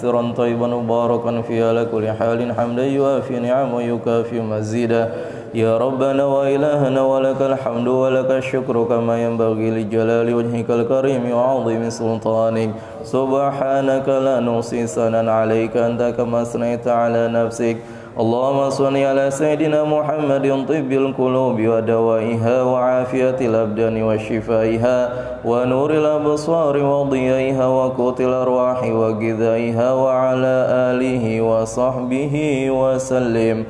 كثيرا طيبا مباركا فيه على كل حال حمدا يوافي نعمه ويكافئ مزيدا يا ربنا وإلهنا ولك الحمد ولك الشكر كما ينبغي لجلال وجهك الكريم وعظيم سلطانك سبحانك لا نحصي ثناء عليك أنت كما أثنيت على نفسك اللهم صل على سيدنا محمد طب القلوب ودوائها وعافية الأبدان وشفائها ونور الأبصار وضيائها وقوت الأرواح وغذائها وعلى آله وصحبه وسلم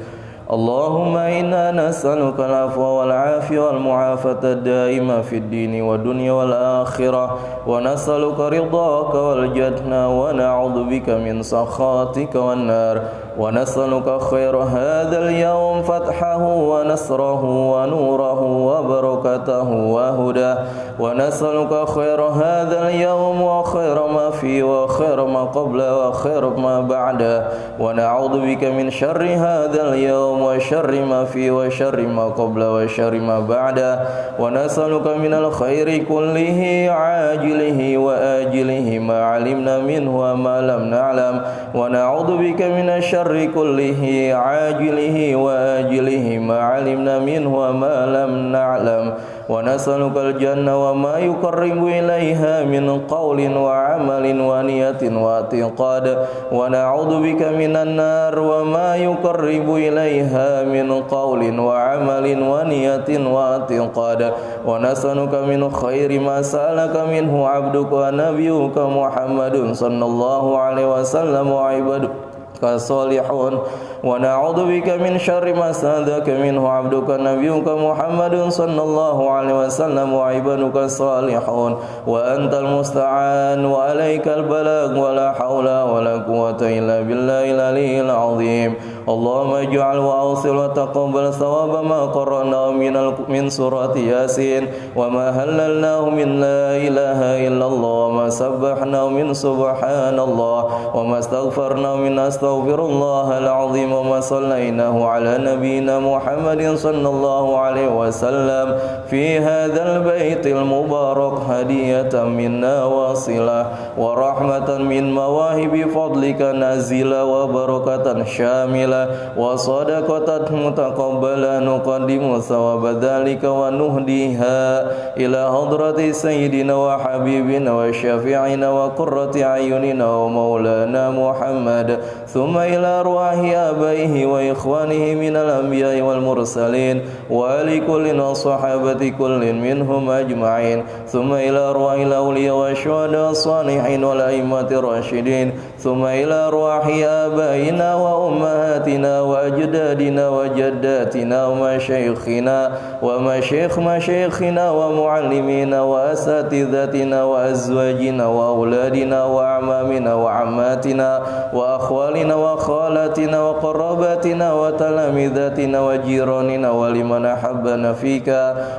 اللهم إنا نسألك العفو والعافية والمعافاة الدائمة في الدين والدنيا والآخرة ونسألك رضاك والجنة ونعوذ بك من سخطك والنار ونسألك خير هذا اليوم فتحه ونصره ونوره وبركته وهداه ونسألك خير هذا اليوم وخير ما فيه وخير ما قبله وخير ما بعده ونعوذ بك من شر هذا اليوم وشر ما فيه وشر ما قبله وشر ما بعده ونسألك من الخير كله عاجله وآجله ما علمنا منه وما لم نعلم ونعوذ بك من الشر كله عاجله وآجله ما علمنا منه وما لم نعلم ونسألك الجنة وما يقرب إليها من قول وعمل ونية واعتقاد ونعوذ بك من النار وما يقرب إليها من قول وعمل ونية واعتقاد ونسألك من خير ما سألك منه عبدك ونبيك محمد صلى الله عليه وسلم وعبادك الصالحون ونعوذ بك من شر ما استعاذك منه عبدك نبيك محمد صلى الله عليه وسلم وعبادك الصالحون وأنت المستعان وعليك البلاغ ولا حول ولا قوة إلا بالله العلي العظيم اللهم اجعل وأوصل وتقبل ثواب ما قرأناه من سورة ياسين وما هللناه من لا إله إلا الله وما سبحناه من سبحان الله وما استغفرناه من أستغفر الله العظيم وما صليناه على نبينا محمد صلى الله عليه وسلم في هذا البيت المبارك هدية منا واصلة ورحمة من مواهب فضلك نازلة وبركة شاملة وصدقة متقبلة نقدم ثواب ذلك ونهديها إلى حضرة سيدنا وحبيبنا وشفيعنا وقرة أعيننا ومولانا محمد ثم إلى أرواح آبائه وإخوانه من الأنبياء والمرسلين ولكل وصحابة كل منهم أجمعين ثم إلى أرواح الأولياء والشهداء والصالحين والأئمة الراشدين ثم إلى أرواح آبائنا وأمهاتنا وأجدادنا وجداتنا ومشايخنا ومشايخ مشايخنا ومعلمينا وأساتذتنا وأزواجنا وأولادنا وأعمامنا وعماتنا وأخوالنا وخالاتنا وقراباتنا وتلامذتنا وجيراننا ولمن أحبنا فيك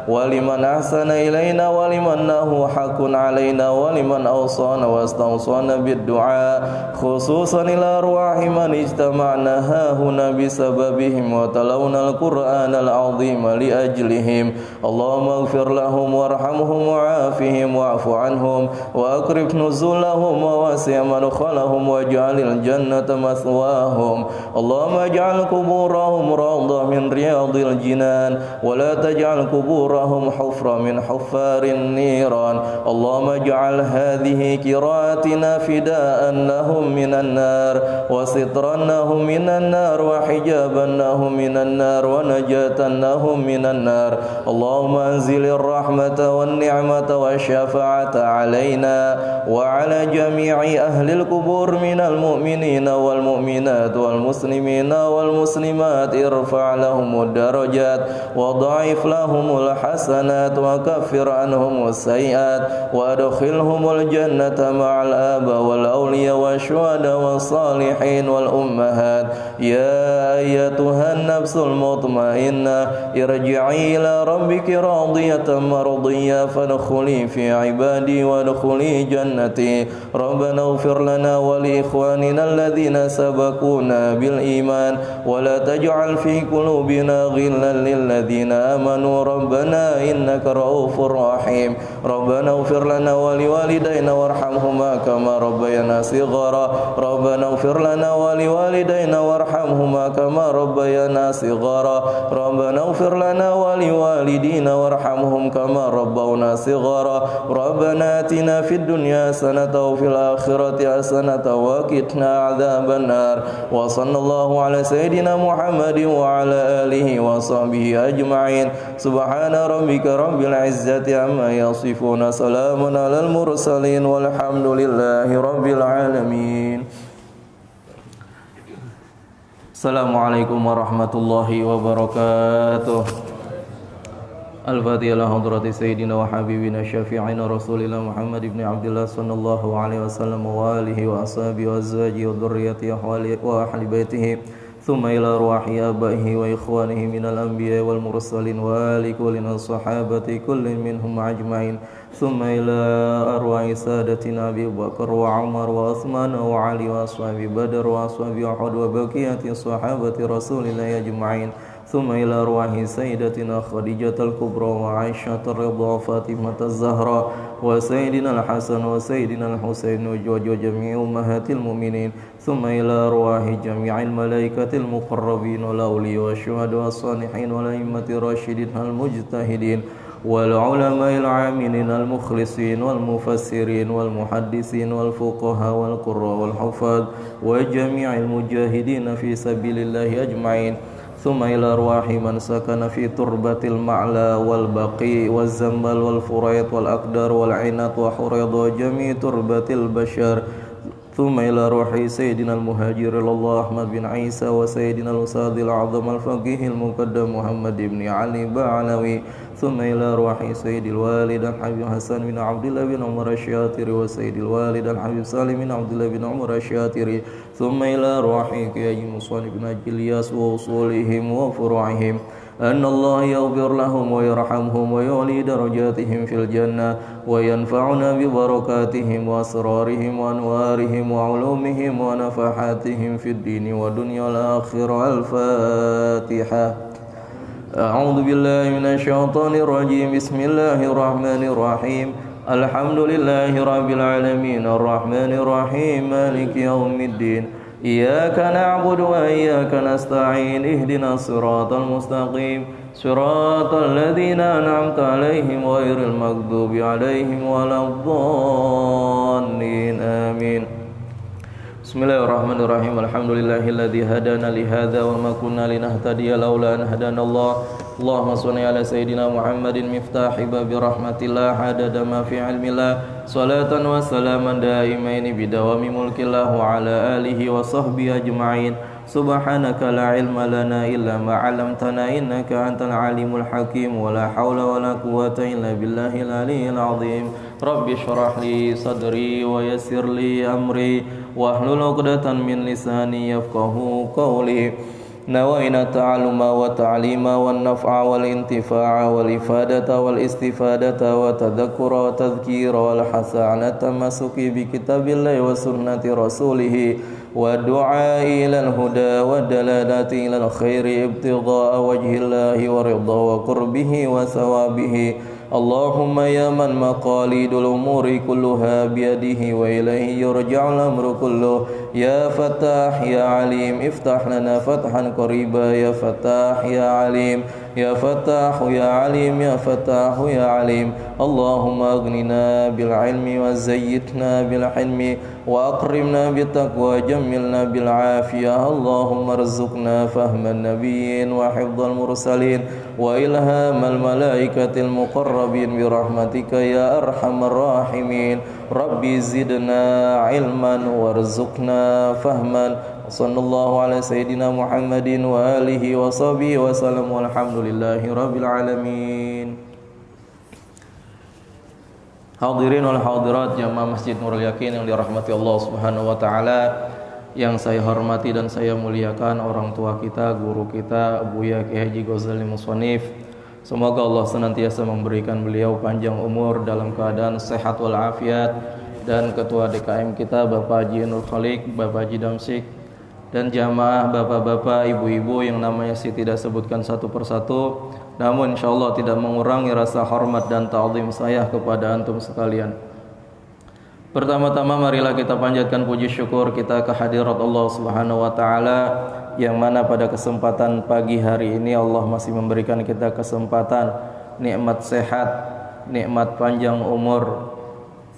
ولمن أحسن إلينا ولمن له حق علينا ولمن أوصانا واستوصانا بالدعاء خصوصا إلى أرواح من اجتمعنا هاهنا بسببهم وتلونا القرآن العظيم لأجلهم اللهم اغفر لهم وارحمهم وعافهم واعف عنهم وأكرم نزلهم ووسع مدخلهم واجعل الجنة مثواهم اللهم اجعل قبورهم روضة من رياض الجنان ولا تجعل قبورهم حفرة من حفار النيران اللهم اجعل هذه قراءتنا فداء لهم من النار وسترا لهم من النار وحجابا لهم من النار ونجاة لهم من النار اللهم انزل الرحمة والنعمة والشفاعة علينا وعلى جميع أهل القبور من المؤمنين والمؤمنات والمسلمين والمسلمات ارفع لهم الدرجات وضاعف لهم الحسنات وكفر عنهم السيئات وادخلهم الجنة مع الآباء والأولياء والشهداء والصالحين والأمهات يا أيتها النفس المطمئنة ارجعي إلى ربك راضية مرضية فادخلي في عبادي وادخلي جنتي ربنا اغفر لنا ولإخواننا الذين سبقونا بالإيمان ولا تجعل في قلوبنا غلا للذين آمنوا ربنا إنك رؤوف رحيم ربنا اغفر لنا ولوالدينا وارحمهما كما ربيانا صغارا ربنا اغفر لنا ولوالدينا وارحمهما كما ربيانا صغارا ربنا اغفر لنا ولوالدينا وارحمهم كما ربونا صغارا ربنا آتنا في الدنيا حسنة وفي الآخرة حسنة وقنا عذاب النار وصلى الله على سيدنا محمد وعلى آله وصحبه أجمعين سبحان ربك رب العزة عما يصفون سلام على المرسلين والحمد لله رب العالمين. Assalamualaikum warahmatullahi wabarakatuh. Al-Fatihah hadrati Sayyidina wa Habibina Syafi'ina Rasulillah Muhammad ibn Abdullah sallallahu alaihi wasallam wa alihi wa ashabihi wa azwajihi wa dhurriyyatihi wa ahli baitihi thumma ila ruhi abaihi wa ikhwanihi minal anbiya wal mursalin wa ali kullin sahabati kullin minhum ajma'in thumma ila arwahi sadatina Abi Bakar wa Umar wa Uthman wa Ali wa ashabi Badar wa ashabi Uhud wa baqiyati sahabati Rasulillah ajma'in ثم إلى أرواح سيدتنا خديجة الكبرى وعائشة الرضا فاطمة الزهراء وسيدنا الحسن وسيدنا الحسين وجميع أمهات المؤمنين ثم إلى أرواح جميع الملائكة المقربين والأولياء والشهداء والصالحين والأئمة الراشدين المجتهدين والعلماء العاملين المخلصين والمفسرين والمحدثين والفقهاء والقراء والحفاظ وجميع المجاهدين في سبيل الله أجمعين ثم إلى أرواح من سكن في تربة المعلى والبقيع والزنبل والفريط والأقدار والعنات وحريض وجميع تربة البشر ثم إلى روح سيدنا المهاجر الله أحمد بن عيسى وسيدنا الأستاذ الأعظم الفقيه المقدم محمد بن علي بعلوي ثم إلى روح سيد الوالد الحبيب حسن بن عبد الله بن عمر الشاطري وسيد الوالد الحبيب سالم بن عبد الله بن عمر الشاطري ثم إلى روح كياج مصعب بن إلياس وأصولهم وفروعهم أن الله يغفر لهم ويرحمهم ويعلي درجاتهم في الجنة وينفعنا ببركاتهم وأسرارهم وأنوارهم وعلومهم ونفحاتهم في الدين والدنيا والآخرة. الفاتحة. أعوذ بالله من الشيطان الرجيم. بسم الله الرحمن الرحيم. الحمد لله رب العالمين الرحمن الرحيم مالك يوم الدين إياك نعبد وإياك نستعين اهدنا الصراط المستقيم صراط الذين أنعمت عليهم غير المغضوب عليهم ولا الضالين آمين. Bismillahirrahmanirrahim. Alhamdulillahilladzi hadana lihadza wa ma kunna linahtadiya laula an hadanallah. Allahumma shalli ala sayidina Muhammadin miftahi babi rahmatillah adada ma fi ilmillah salatan wa salaman daimaini bidawami mulkillah wa ala alihi wa sahbihi ajma'in. Subhanaka la ilma lana illa ma 'allamtana innaka antal alimul hakim wa la haula wa la quwwata illa billahil aliyyil azim. Rabbi shrah li sadri wa yassir li amri wahlul 'uqdatan min lisani yafqahu qawli. Nawaina ta'alluma wa ta'lima wan naf'a wal intifa'a wal ifadata wal istifadata wa tadhakkura wa tadhkira wal hasanata masuki bi kitabillahi wa sunnati rasulih wa du'a ilal huda wa dalalati ilal khairi ibtigha'a wajhillahi wa ridha wa qurbihi wa sawabihi. Allahumma ya man maqalidul umuri kulluha biyadihi wa ilaihi yurja'ul amru kulluh. Ya Fattah ya Alim iftah lana fathan qariba. Ya Fattah ya Alim ya Fattah ya Alim ya Fattah ya Alim. Allahumma aghnina bil ilmi wa zayyitna bil hilmi wa akrimna bit taqwa jammilna bil afiyah. Allahumma arzuqna fahman nabiyyin wa hifdzal mursalin wa ilhamal malaikatil muqarrabin bi rahmatika ya arhamar rahimin. Rabbi zidna ilman warzuqna fahman. Sallallahu ala sayyidina Muhammadin wa alihi wa sahbihi wa sallam walhamdulillahi rabbil alamin. Hadirin wal hadirat jamaah Masjid Nurul Yakin yang dirahmati Allah Subhanahu wa taala. Yang saya hormati dan saya muliakan orang tua kita, guru kita, Buya Kiai Haji Ghazali Muswanif. Semoga Allah senantiasa memberikan beliau panjang umur dalam keadaan sehat walafiat, dan ketua DKM kita Bapak Haji Nur Khalik, Bapak Haji Damsik, dan jamaah bapak-bapak, ibu-ibu yang namanya saya tidak sebutkan satu persatu, namun insyaallah tidak mengurangi rasa hormat dan ta'zim saya kepada antum sekalian. Pertama-tama marilah kita panjatkan puji syukur kita kehadirat Allah Subhanahu wa taala, yang mana pada kesempatan pagi hari ini Allah masih memberikan kita kesempatan nikmat sehat, nikmat panjang umur,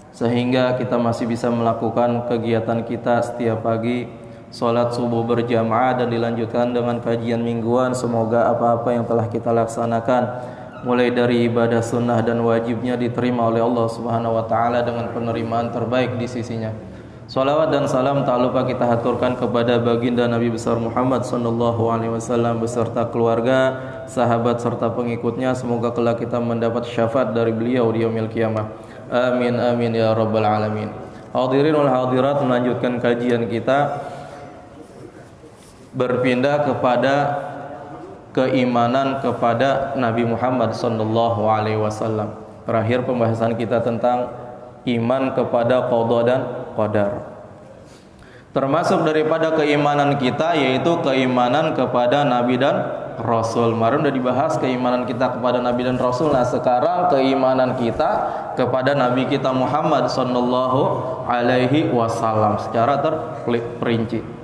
sehingga kita masih bisa melakukan kegiatan kita setiap pagi, salat subuh berjamaah dan dilanjutkan dengan kajian mingguan. Semoga apa-apa yang telah kita laksanakan mulai dari ibadah sunnah dan wajibnya diterima oleh Allah Subhanahu wa taala dengan penerimaan terbaik di sisinya. Salawat dan salam tak lupa kita haturkan kepada baginda Nabi besar Muhammad sallallahu alaihi wasallam beserta keluarga, sahabat serta pengikutnya. Semoga kelak kita mendapat syafaat dari beliau di yaumil qiyamah. Amin amin ya rabbal alamin. Hadirin wal hadirat, melanjutkan kajian kita berpindah kepada keimanan kepada Nabi Muhammad sallallahu alaihi wasallam. Terakhir pembahasan kita tentang iman kepada qada dan qadar. Termasuk daripada keimanan kita yaitu keimanan kepada Nabi dan Rasul. Kemarin sudah dibahas keimanan kita kepada Nabi dan Rasul. Nah, sekarang keimanan kita kepada Nabi kita Muhammad sallallahu alaihi wasallam secara terperinci.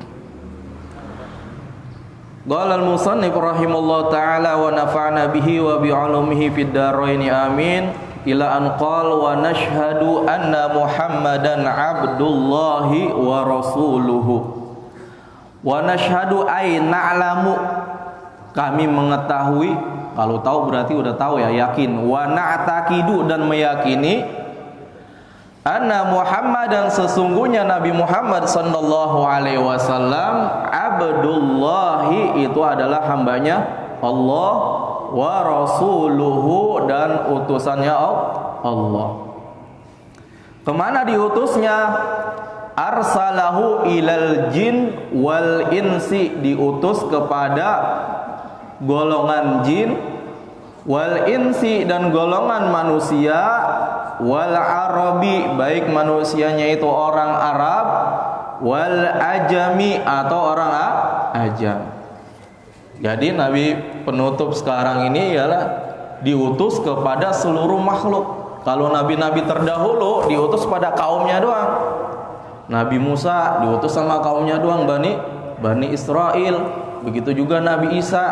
Qala al-musannif rahimallahu ta'ala wa nafa'na bihi wa bi'ulumihi fid dharain amin, ila an qala wa nashhadu anna Muhammadan abdullahi wa rasuluhu. Wa nashhadu ay na'lamu, kami mengetahui, kalau tahu berarti udah tahu ya, yakin. Wa na'taqidu, dan meyakini, anna Muhammad, dan sesungguhnya Nabi Muhammad sallallahu alaihi wasallam abdullahi, itu adalah hambanya Allah, wa rasuluhu, dan utusannya Allah. Kemana diutusnya? Arsalahu ilal jin wal insi, diutus kepada golongan jin, wal insi, dan golongan manusia, wal arabi, baik manusianya itu orang Arab, wal ajami, atau orang ajam. Jadi Nabi penutup sekarang ini ialah diutus kepada seluruh makhluk. Kalau nabi-nabi terdahulu diutus pada kaumnya doang. Nabi Musa diutus sama kaumnya doang, Bani Israel. Begitu juga Nabi Isa.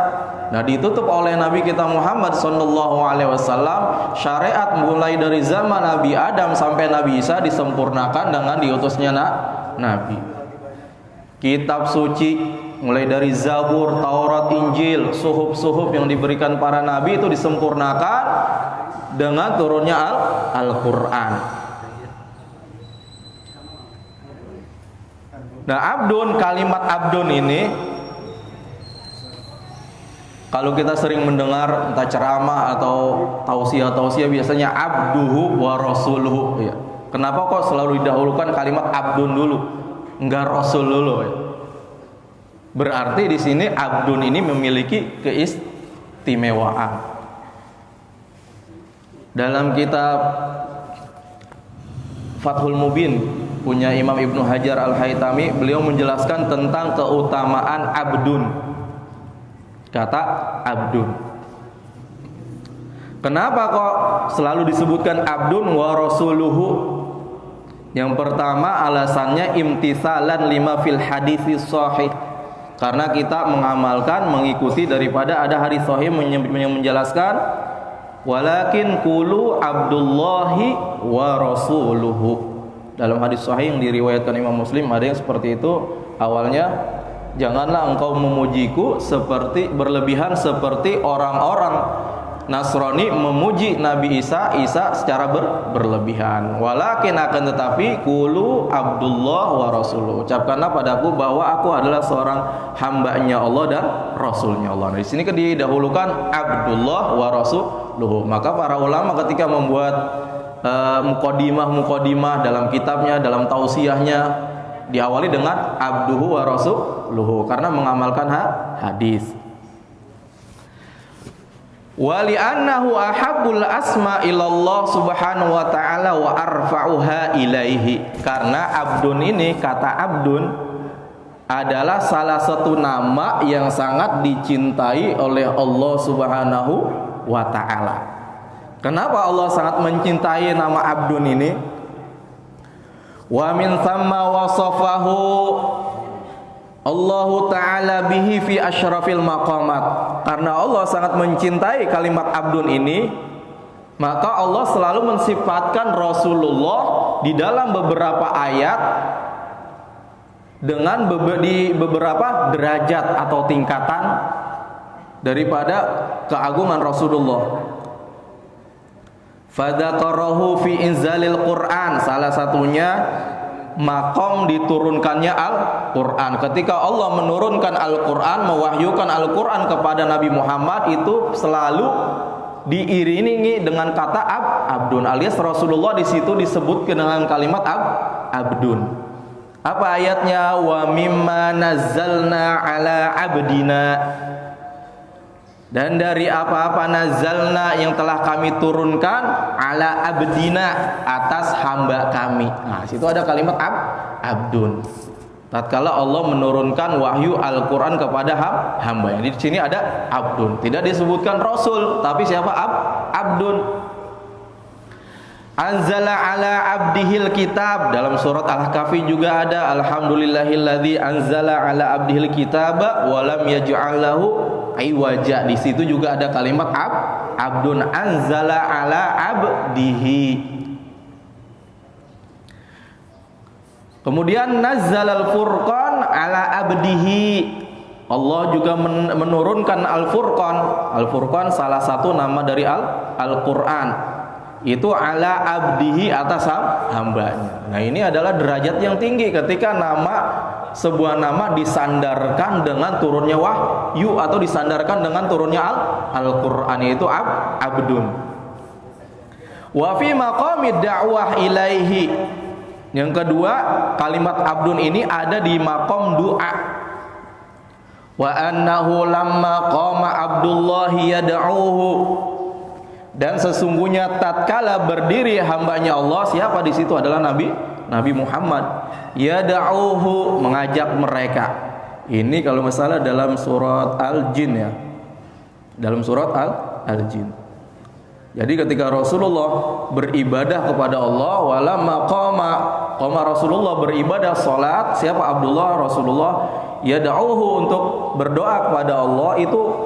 Nah, ditutup oleh Nabi kita Muhammad sallallahu alaihi wasallam. Syariat mulai dari zaman Nabi Adam sampai Nabi Isa disempurnakan dengan diutusnya Nabi. Kitab suci mulai dari Zabur, Taurat, Injil, suhuf-suhuf yang diberikan para nabi itu disempurnakan dengan turunnya Al-Qur'an. Nah, abdun, kalimat abdun ini kalau kita sering mendengar entah ceramah atau tausiah biasanya abduhu wa rasuluhu ya. Kenapa kok selalu didahulukan kalimat abdun dulu, enggak rasul dulu ya? Berarti di sini abdun ini memiliki keistimewaan. Dalam kitab Fathul Mubin punya Imam Ibnu Hajar Al-Haytami, beliau menjelaskan tentang keutamaan abdun. Kata abdun. Kenapa kok selalu disebutkan abdun wa rasuluhu? Yang pertama alasannya imtisalan lima fil haditsis sahih. Karena kita mengamalkan, mengikuti daripada ada hadis sahih yang menjelaskan walakin qulu abdullahi wa rasuluhu. Dalam hadis sahih yang diriwayatkan Imam Muslim ada yang seperti itu. Awalnya, janganlah engkau memujiku seperti berlebihan seperti orang-orang Nasrani memuji Nabi Isa secara berlebihan. Walakin, akan tetapi, qulu Abdullah wa Rasuluh, ucapkanlah padaku bahwa aku adalah seorang hambanya Allah dan Rasulnya Allah. Nah, di sini didahulukan Abdullah wa Rasuluh. Maka para ulama ketika membuat muqaddimah dalam kitabnya, dalam tausiahnya, diawali dengan abduhu wa rasuluhu karena mengamalkan hadis. Wa li'annahu ahabbul asma ilallah subhanahu wa ta'ala wa arfa'uha ilaihi. Karena abdun ini, kata abdun adalah salah satu nama yang sangat dicintai oleh Allah subhanahu wa ta'ala. Kenapa Allah sangat mencintai nama abdun ini? Wa min thamma wasafahu Allah Ta'ala bihi fi asyrafil maqamat. Karena Allah sangat mencintai kalimat abdun ini, maka Allah selalu mensifatkan Rasulullah di dalam beberapa ayat dengan di beberapa derajat atau tingkatan daripada keagungan Rasulullah. Fadzakarahu fi inzalil Quran, salah satunya makom diturunkannya Al-Quran. Ketika Allah menurunkan Al-Quran, mewahyukan Al-Quran kepada Nabi Muhammad, itu selalu diiringi dengan kata abdun, alias Rasulullah di situ disebut dengan kalimat abdun. Apa ayatnya? Wa mimma nazzalna ala abdina. Dan dari apa-apa nazalna yang telah kami turunkan ala abdina, atas hamba kami. Nah, situ ada kalimat abdun. Tatkala Allah menurunkan wahyu Al-Qur'an kepada hamba. Jadi di sini ada abdun. Tidak disebutkan rasul, tapi siapa? Abdun. Anzala ala abdihil kitab. Dalam surat Al-Kahfi juga ada alhamdulillahilladzi anzala ala abdihil kitab wa lam yaj'al lahu iwaja. Di situ juga ada kalimat abdun, anzala ala abdihi. Kemudian nazzalal furqan ala abdihi. Allah juga menurunkan Al-Furqan. Al-Furqan salah satu nama dari Al-Qur'an. Itu ala abdihi, atas hambanya. Nah, ini adalah derajat yang tinggi ketika sebuah nama disandarkan dengan turunnya wahyu atau disandarkan dengan turunnya Al-Qur'an, yaitu abdun. Wa fi maqamid da'wah ilaihi. Yang kedua, kalimat abdun ini ada di maqam doa. Wa annahu lamma qama Abdullahi yad'uhu. Dan sesungguhnya tatkala berdiri hambanya Allah, siapa di situ adalah Nabi Muhammad, yad'uhu, mengajak mereka. Ini kalau masalah dalam surat Al-Jin ya. Dalam surat Al-Jin. Jadi ketika Rasulullah beribadah kepada Allah, walamma qama Rasulullah beribadah salat, siapa? Abdullah, Rasulullah yad'uhu, untuk berdoa kepada Allah, itu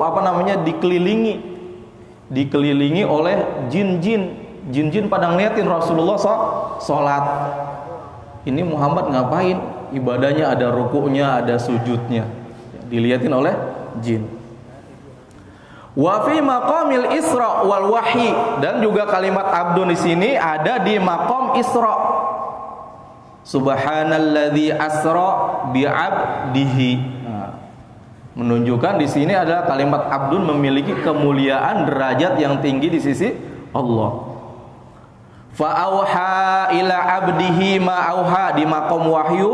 dikelilingi oleh jin-jin pada ngeliatin Rasulullah sholat. Ini Muhammad ngapain? Ibadahnya ada rukuknya, ada sujudnya, dilihatin oleh jin. Wa fi maqamil Isra wal Wahyi. Dan juga kalimat abdun di sini ada di maqam Isra. Subhanalladzi asra bi 'abdihi. Menunjukkan di sini adalah kalimat abdun memiliki kemuliaan derajat yang tinggi di sisi Allah. Fa auha ila abdihi ma auha, di maqam wahyu,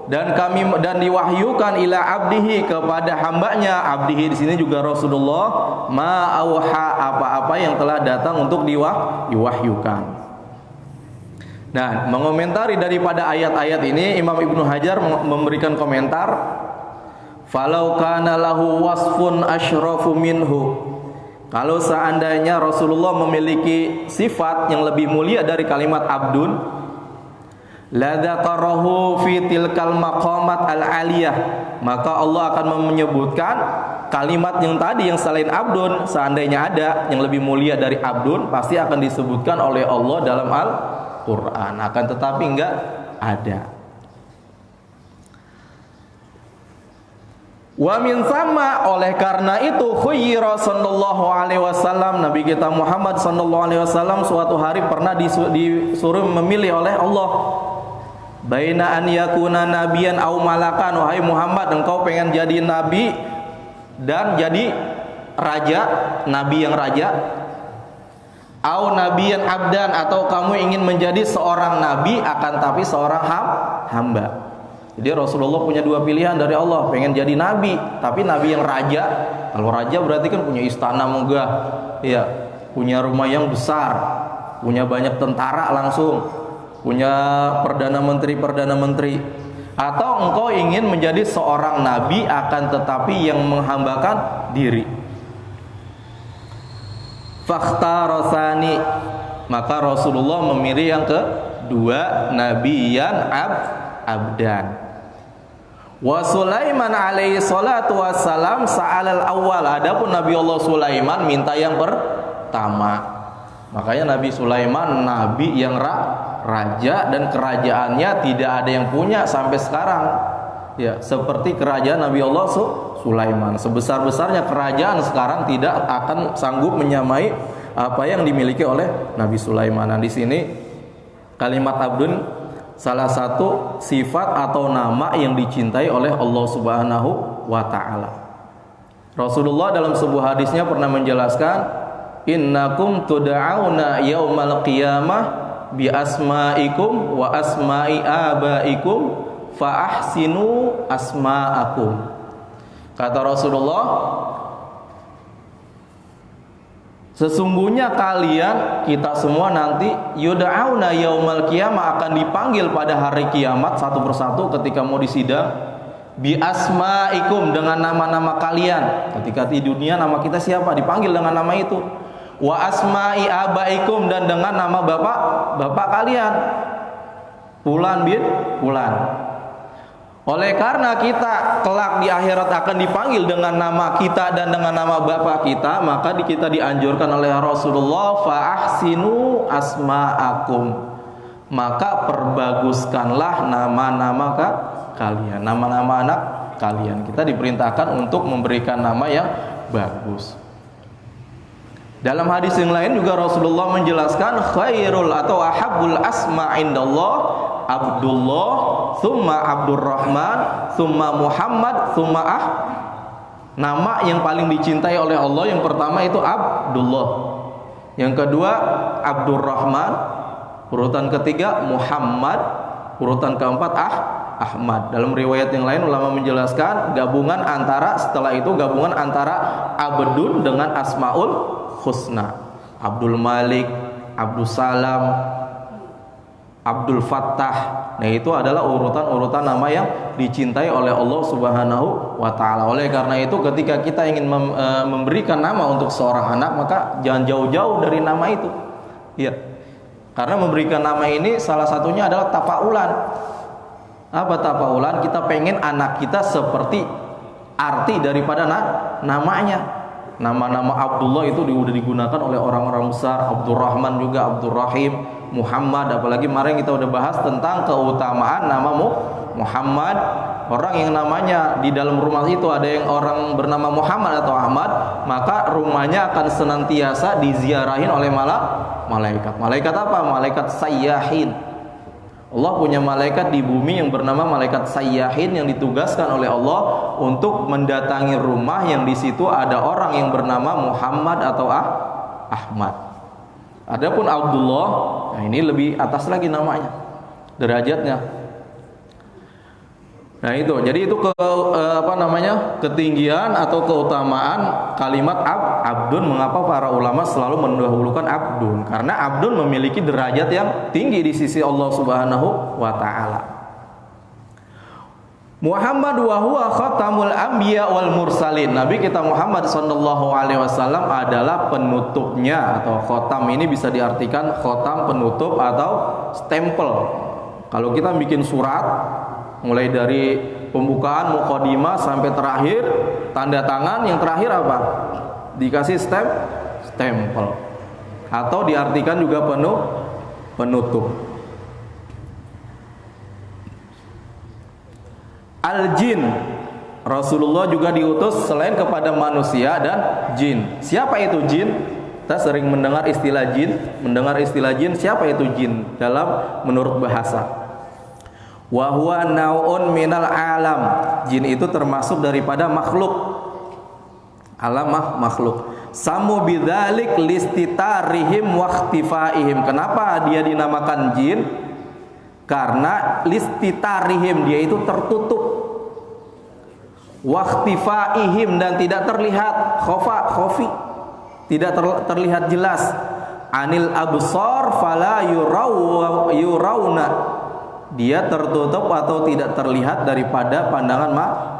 dan diwahyukan ila abdihi, kepada hambanya. Abdihi di sini juga Rasulullah, ma auha, apa-apa yang telah datang untuk diwahyukan. Nah, mengomentari daripada ayat-ayat ini, Imam Ibnu Hajar memberikan komentar, falau kana lahu wasfun asyrafu minhu. Kalau seandainya Rasulullah memiliki sifat yang lebih mulia dari kalimat abdun, la dzakarahu fi tilkal maqamat al-aliyah, maka Allah akan menyebutkan kalimat yang tadi yang selain abdun. Seandainya ada yang lebih mulia dari abdun, pasti akan disebutkan oleh Allah dalam Al-Qur'an. Akan tetapi enggak ada. Wa min sama, oleh karena itu khuyyira sallallahu alaihi wasallam, Nabi kita Muhammad sallallahu alaihi wasallam suatu hari pernah disuruh memilih oleh Allah, baina an yakuna nabiyan au malakan. Wahai Muhammad, engkau pengen jadi nabi dan jadi raja, nabi yang raja, au nabiyan abdan, atau kamu ingin menjadi seorang nabi akan tapi seorang hamba. Jadi Rasulullah punya dua pilihan dari Allah, pengen jadi nabi, tapi nabi yang raja. Kalau raja berarti kan punya istana megah, ya, punya rumah yang besar, punya banyak tentara langsung, punya perdana menteri. Atau engkau ingin menjadi seorang nabi akan tetapi yang menghambakan diri. Fakhtarasani, maka Rasulullah memilih yang kedua, nabiyan abdan. Wa Sulaiman alaihi salatu wassalam sa'alal awal. Adapun Nabi Allah Sulaiman minta yang pertama. Makanya Nabi Sulaiman nabi yang raja, dan kerajaannya tidak ada yang punya sampai sekarang. Ya, seperti kerajaan Nabi Allah Sulaiman. Sebesar-besarnya kerajaan sekarang tidak akan sanggup menyamai apa yang dimiliki oleh Nabi Sulaiman. Nah, di sini kalimat abdun salah satu sifat atau nama yang dicintai oleh Allah Subhanahu wa taala. Rasulullah dalam sebuah hadisnya pernah menjelaskan, innakum tud'auna yaumal qiyamah bi asma'ikum wa asma'i abaikum fa ahsinu asma'akum. Kata Rasulullah, sesungguhnya kalian, kita semua nanti yud'auna yaumal qiyamah, akan dipanggil pada hari kiamat satu persatu ketika mau disidang, bi asma'ikum, dengan nama-nama kalian. Ketika di dunia nama kita siapa, dipanggil dengan nama itu. Wa asma'i abaikum, dan dengan nama bapak kalian, Fulan bin Fulan. Oleh karena kita kelak di akhirat akan dipanggil dengan nama kita dan dengan nama bapak kita, maka kita dianjurkan oleh Rasulullah, fa ahsinu asma'akum, maka perbaguskanlah nama-nama kalian, nama-nama anak kalian. Kita diperintahkan untuk memberikan nama yang bagus. Dalam hadis yang lain juga Rasulullah menjelaskan, khairul atau ahabbul asma' indallah Abdullah, thumma Abdurrahman, thumma Muhammad, thumma Nama yang paling dicintai oleh Allah yang pertama itu Abdullah, yang kedua Abdurrahman, urutan ketiga Muhammad, urutan keempat Ahmad. Dalam riwayat yang lain ulama menjelaskan setelah itu gabungan antara Abdun dengan Asmaul Husna. Abdul Malik, Abdul Salam, Abdul Fattah. Nah, itu adalah urutan-urutan nama yang dicintai oleh Allah Subhanahu wa taala. Oleh karena itu ketika kita ingin memberikan nama untuk seorang anak, maka jangan jauh-jauh dari nama itu. Ya. Karena memberikan nama ini salah satunya adalah tafaulan. Apa tafaulan? Kita pengen anak kita seperti arti daripada namanya. Nama-nama Abdullah itu sudah digunakan oleh orang-orang besar. Abdurrahman juga, Abdurrahim, Muhammad. Apalagi kemarin kita udah bahas tentang keutamaan nama Muhammad. Orang yang namanya di dalam rumah itu ada yang orang bernama Muhammad atau Ahmad, maka rumahnya akan senantiasa diziarahin oleh malaikat. Malaikat apa? Malaikat sayyahin. Allah punya malaikat di bumi yang bernama malaikat sayyahin yang ditugaskan oleh Allah untuk mendatangi rumah yang di situ ada orang yang bernama Muhammad atau Ahmad. Adapun Abdullah, nah ini lebih atas lagi namanya, derajatnya. Nah itu, jadi itu ketinggian atau keutamaan kalimat abdun. Mengapa para ulama selalu mendahulukan abdun? Karena abdun memiliki derajat yang tinggi di sisi Allah Subhanahu wa taala. Muhammad wa huwa khatamul anbiya wal mursalin. Nabi kita Muhammad sallallahu alaihi wasallam adalah penutupnya, atau khatam ini bisa diartikan khatam, penutup atau stempel. Kalau kita bikin surat, mulai dari pembukaan, muqaddimah sampai terakhir tanda tangan, yang terakhir apa? Dikasih stempel. Atau diartikan juga penutup. Al-jin, Rasulullah juga diutus selain kepada manusia dan jin. Siapa itu jin? Kita sering mendengar istilah jin. Siapa itu jin menurut bahasa? Wa huwa naun minal alam. Jin itu termasuk daripada makhluk, alam makhluk. Samu bidzalik listitarihim wa ikhtifaihim. Kenapa dia dinamakan jin? Karena listitarihim, dia itu tertutup. Wakhtifaihim, dan tidak terlihat, khofi, tidak terlihat jelas. Anil absar fala yurawna, dia tertutup atau tidak terlihat daripada pandangan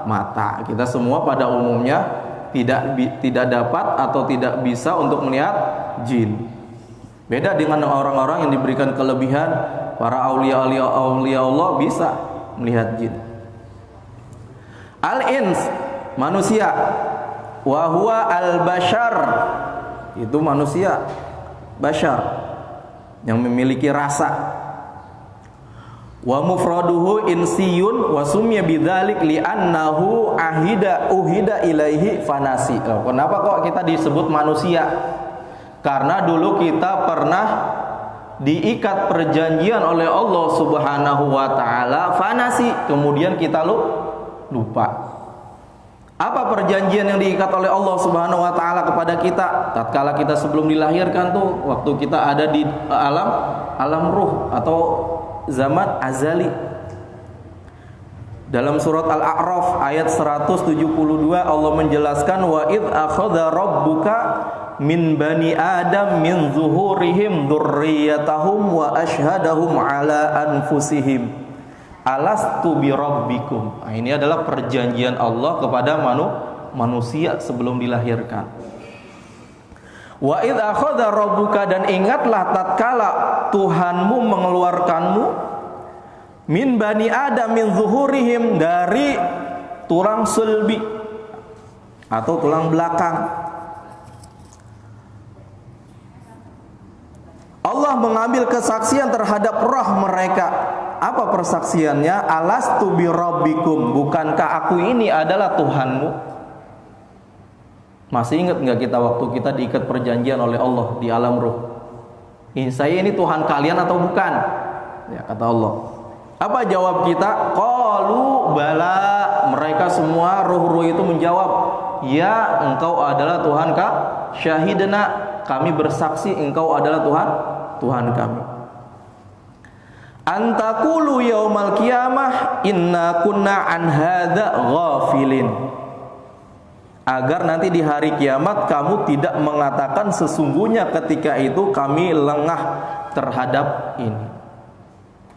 mata. Kita semua pada umumnya tidak dapat atau tidak bisa untuk melihat jin. Beda dengan orang-orang yang diberikan kelebihan, para aulia Allah bisa melihat jin. Al-ins, manusia. Wa huwa al-bashar, itu manusia, bashar, yang memiliki rasa. Wa mufraduhu insiyun wa sumya bidzalik li'annahu uhida ilaihi fanasi. Kenapa kok kita disebut manusia? Karena dulu kita pernah diikat perjanjian oleh Allah Subhanahu wa taala, fanasi, kemudian kita lupa. Apa perjanjian yang diikat oleh Allah Subhanahu wa taala kepada kita tatkala kita sebelum dilahirkan tuh, waktu kita ada di alam ruh atau zaman azali. Dalam surat Al-A'raf ayat 172 Allah menjelaskan, wa id akhadha rabbuka min bani adam min zuhurihim dzurriyyatahum wa ashhadahum ala anfusihim alastu bi rabbikum. Nah, ini adalah perjanjian Allah kepada manusia sebelum dilahirkan. Wa id akhadha rabbuka, dan ingatlah tatkala Tuhanmu mengeluarkanmu, min bani adam min zuhurihim, dari tulang sulbi atau tulang belakang. Allah mengambil kesaksian terhadap roh mereka. Apa persaksiannya? Alastu bi rabbikum, bukankah aku ini adalah Tuhanmu? Masih ingat nggak kita waktu kita diikat perjanjian oleh Allah di alam ruh? Saya ini Tuhan kalian atau bukan? Ya, kata Allah. Apa jawab kita? Qalu bala. Mereka semua ruh-ruh itu menjawab, ya, engkau adalah Tuhan syahidna, kami bersaksi engkau adalah Tuhan kami. Antakulu yaumal qiyamah inna kunna an hadza ghafilin, agar nanti di hari kiamat kamu tidak mengatakan sesungguhnya ketika itu kami lengah terhadap ini.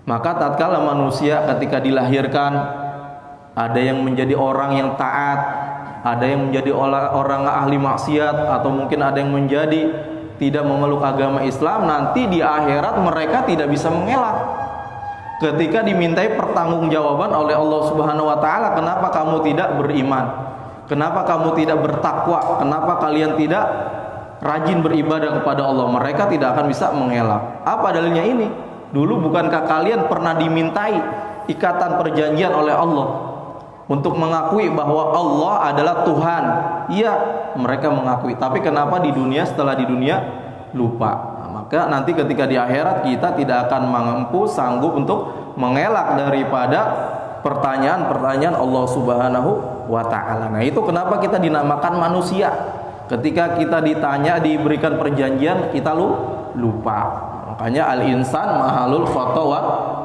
Maka tatkala manusia ketika dilahirkan, ada yang menjadi orang yang taat, ada yang menjadi orang ahli maksiat, atau mungkin ada yang menjadi tidak memeluk agama Islam, nanti di akhirat mereka tidak bisa mengelak. Ketika dimintai pertanggungjawaban oleh Allah Subhanahu wa taala, kenapa kamu tidak beriman? Kenapa kamu tidak bertakwa? Kenapa kalian tidak rajin beribadah kepada Allah? Mereka tidak akan bisa mengelak. Apa dalilnya ini? Dulu bukankah kalian pernah dimintai ikatan perjanjian oleh Allah untuk mengakui bahwa Allah adalah Tuhan? Iya, mereka mengakui. Tapi kenapa di dunia, setelah di dunia lupa? Maka nanti ketika di akhirat kita tidak akan mampu sanggup untuk mengelak daripada pertanyaan-pertanyaan Allah Subhanahu wa taala. Nah, itu kenapa kita dinamakan manusia. Ketika kita ditanya, diberikan perjanjian, kita lupa. Makanya al-insan mahalul khata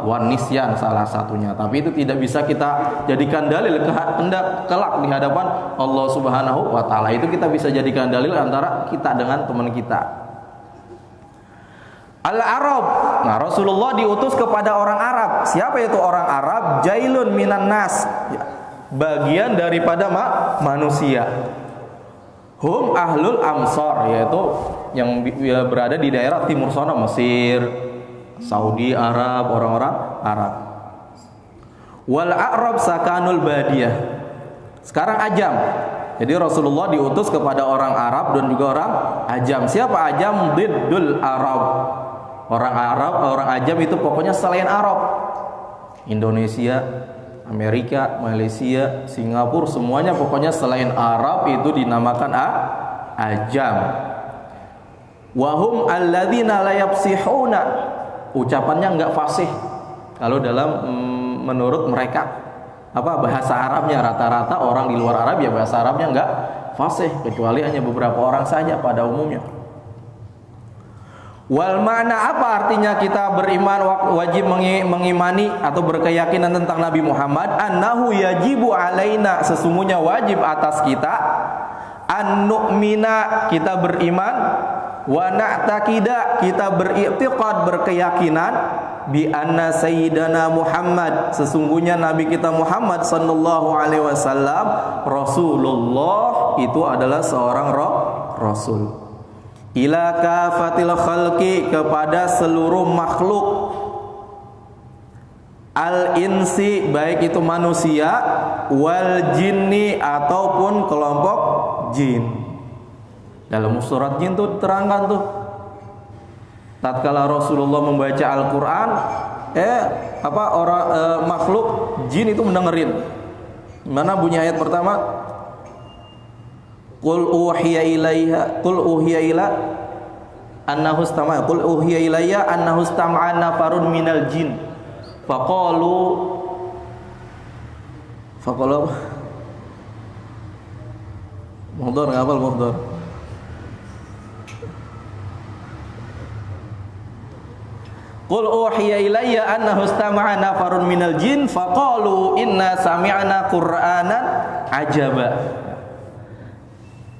wa nisyan salah satunya. Tapi itu tidak bisa kita jadikan dalil kelak di hadapan Allah Subhanahu wa taala. Itu kita bisa jadikan dalil antara kita dengan teman kita. Al-Arab. Nah, Rasulullah diutus kepada orang Arab. Siapa itu orang Arab? Jailun minan nas, bagian daripada manusia. Hum ahlul amsar, yaitu yang berada di daerah timur sana, Mesir, Saudi Arab, orang-orang Arab. Wal a'rab sakanul badiyah. Sekarang Ajam. Jadi Rasulullah diutus kepada orang Arab dan juga orang Ajam. Siapa Ajam? Diddul Arab. Orang Arab, orang Ajam itu pokoknya selain Arab. Indonesia, Amerika, Malaysia, Singapura, semuanya pokoknya selain Arab itu dinamakan Ajam. Wahum alladzina la yafsihuna, ucapannya enggak fasih. Kalau dalam menurut mereka, apa bahasa Arabnya, rata-rata orang di luar Arab ya bahasa Arabnya enggak fasih, kecuali hanya beberapa orang saja pada umumnya. Wal makna, apa artinya kita beriman wajib mengimani atau berkeyakinan tentang Nabi Muhammad? Annahu yajibu alaina, sesungguhnya wajib atas kita, an nu'mina, kita beriman, wa na'taqida, kita beriktiqad, berkeyakinan, bi anna sayyidana Muhammad, sesungguhnya Nabi kita Muhammad sallallahu alaihi wasallam Rasulullah, itu adalah seorang rasul. Ila kafatil khalqi, kepada seluruh makhluk, al insi, baik itu manusia, wal jinni, ataupun kelompok jin. Dalam surat jin tuh terangkan tuh, tatkala Rasulullah membaca Al-Qur'an, makhluk jin itu mendengerin. Mana bunyi ayat pertama? Qul uhiya ila annahu istama'a qul uhiya ilayya annahu istama'a nafarun minal jin faqalu muhdhar, ngapal muhdhar. Qul uhiya ilayya annahu istama'a nafarun minal jin faqalu inna sami'na qur'anan ajaba.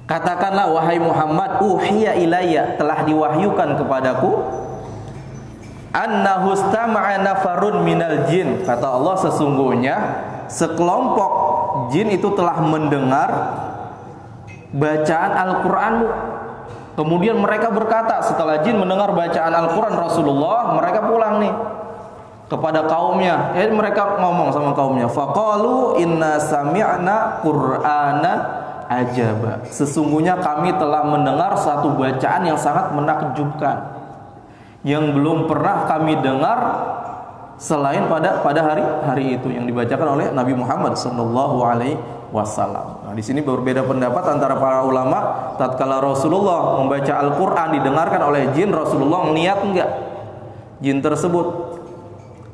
Katakanlah wahai Muhammad, uhiya ilayya, telah diwahyukan kepadaku, annahu istama'a nafarun minal jin, kata Allah, sesungguhnya sekelompok jin itu telah mendengar bacaan Al-Qur'anmu. Kemudian mereka berkata, setelah jin mendengar bacaan Al-Qur'an Rasulullah, mereka pulang nih kepada kaumnya. Mereka ngomong sama kaumnya, faqalu inna sami'na qur'anan ajaba, sesungguhnya kami telah mendengar satu bacaan yang sangat menakjubkan, yang belum pernah kami dengar selain pada hari itu, yang dibacakan oleh Nabi Muhammad sallallahu alaihi wasallam. Nah, di sini berbeda pendapat antara para ulama. Tatkala Rasulullah membaca Al-Qur'an didengarkan oleh jin, Rasulullah melihat enggak jin tersebut?